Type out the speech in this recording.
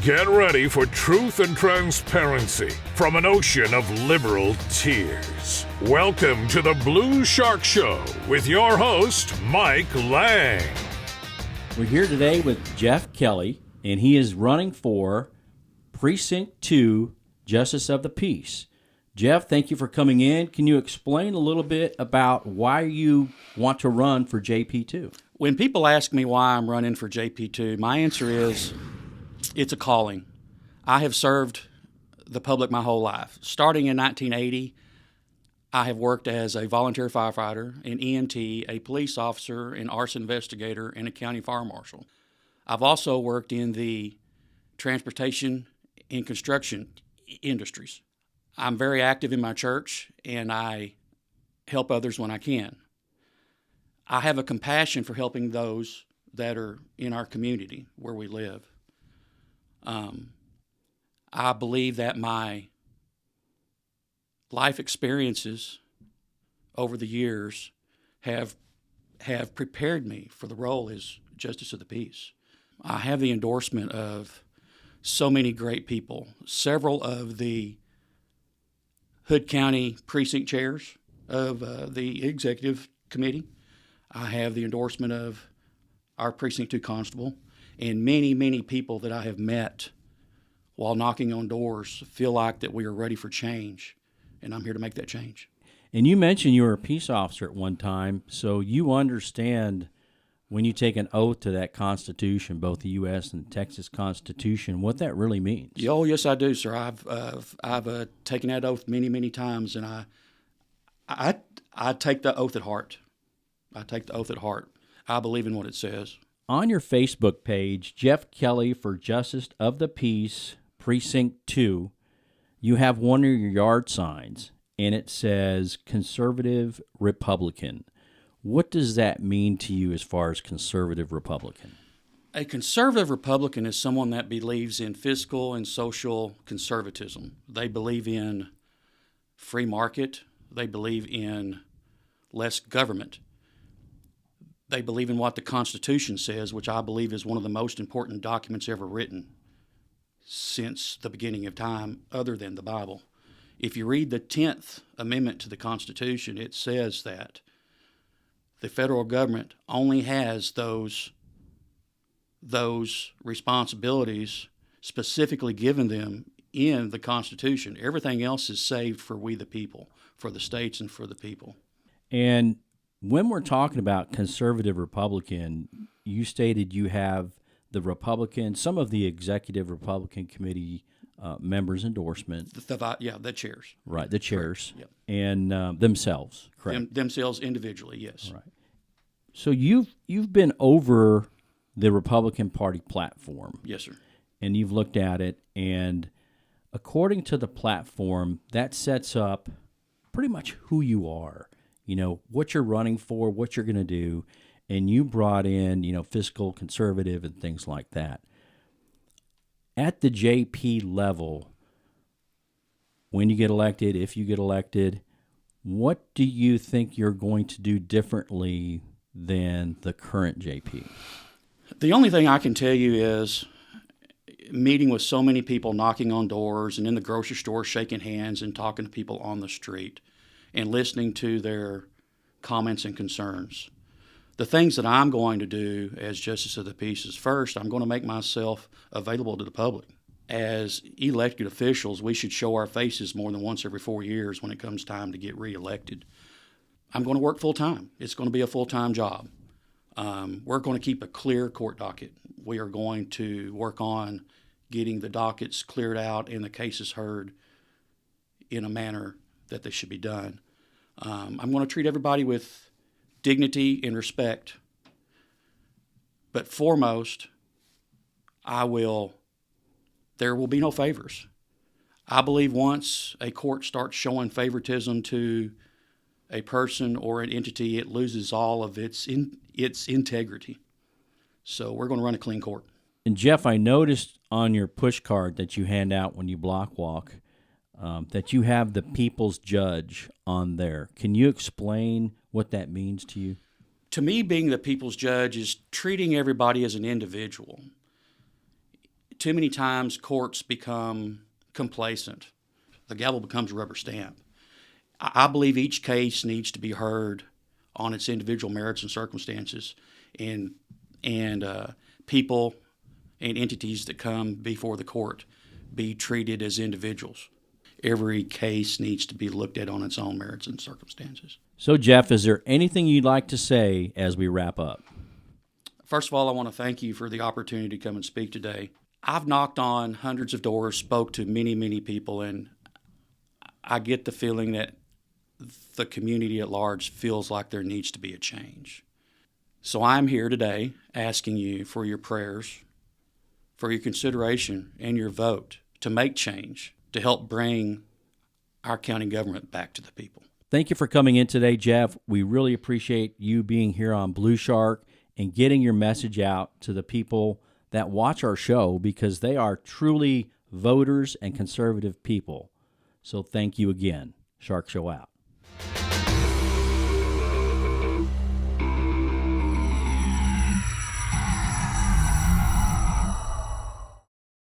Get ready for truth and transparency from an ocean of liberal tears. Welcome to the Blue Shark Show with your host, Mike Lang. We're here today with Jeff Kelley, and he is running for Precinct 2, Justice of the Peace. Jeff, thank you for coming in. Can you explain a little bit about why you want to run for JP2? When people ask me why I'm running for JP2, my answer is it's a calling. I have served the public my whole life. Starting in 1980, I have worked as a volunteer firefighter, an EMT, a police officer, an arson investigator, and a county fire marshal. I've also worked in the transportation and construction industries. I'm very active in my church, and I help others when I can. I have a compassion for helping those that are in our community where we live. I believe that my life experiences over the years have prepared me for the role as Justice of the Peace. I have the endorsement of so many great people, several of the Hood County precinct chairs of the executive committee. I have the endorsement of our Precinct 2 constable, and many, many people that I have met while knocking on doors feel like that we are ready for change, and I'm here to make that change. And you mentioned you were a peace officer at one time, so you understand when you take an oath to that Constitution, both the U.S. and the Texas Constitution, what that really means. Oh, yes, I do, sir. I've taken that oath many, many times, and I take the oath at heart. I take the oath at heart. I believe in what it says. On your Facebook page, Jeff Kelley for Justice of the Peace, Precinct 2, you have one of your yard signs, and it says Conservative Republican. What does that mean to you as far as conservative Republican? A conservative Republican is someone that believes in fiscal and social conservatism. They believe in free market. They believe in less government. They believe in what the Constitution says, which I believe is one of the most important documents ever written since the beginning of time, other than the Bible. If you read the 10th Amendment to the Constitution, it says that the federal government only has those responsibilities specifically given them in the Constitution. Everything else is saved for we the people, for the states and for the people. And when we're talking about conservative Republican, you stated you have the Republican, some of the executive Republican committee members' endorsement. The chairs. Right, the chairs. Yep. And themselves, correct? Themselves individually, yes. Right. So you've been over the Republican Party platform. Yes, sir. And you've looked at it, and according to the platform, that sets up pretty much who you are. You know, what you're running for, what you're going to do, and you brought in, fiscal conservative and things like that. At the JP level, when you get elected, if you get elected, what do you think you're going to do differently than the current JP? The only thing I can tell you is meeting with so many people, knocking on doors and in the grocery store, shaking hands and talking to people on the street and listening to their comments and concerns. The things that I'm going to do as Justice of the Peace is, first, I'm going to make myself available to the public. As elected officials, we should show our faces more than once every 4 years when it comes time to get reelected. I'm going to work full-time. It's going to be a full-time job. We're going to keep a clear court docket. We are going to work on getting the dockets cleared out and the cases heard in a manner that they should be done. I'm going to treat everybody with dignity and respect. But foremost, there will be no favors. I believe once a court starts showing favoritism to a person or an entity, it loses all of its integrity. So we're going to run a clean court. And Jeff, I noticed on your push card that you hand out when you block walk that you have the people's judge on there. Can you explain what that means to you? To me, being the people's judge is treating everybody as an individual. too many times courts become complacent. The gavel becomes a rubber stamp. I believe each case needs to be heard on its individual merits and circumstances, and people and entities that come before the court be treated as individuals. Every case needs to be looked at on its own merits and circumstances. So, Jeff, is there anything you'd like to say as we wrap up? First of all, I want to thank you for the opportunity to come and speak today. I've knocked on hundreds of doors, spoke to many, many people, and I get the feeling that the community at large feels like there needs to be a change. So I'm here today asking you for your prayers, for your consideration and your vote to make change, to help bring our county government back to the people. Thank you for coming in today, Jeff. We really appreciate you being here on Blue Shark and getting your message out to the people that watch our show, because they are truly voters and conservative people. So thank you again. Shark Show out.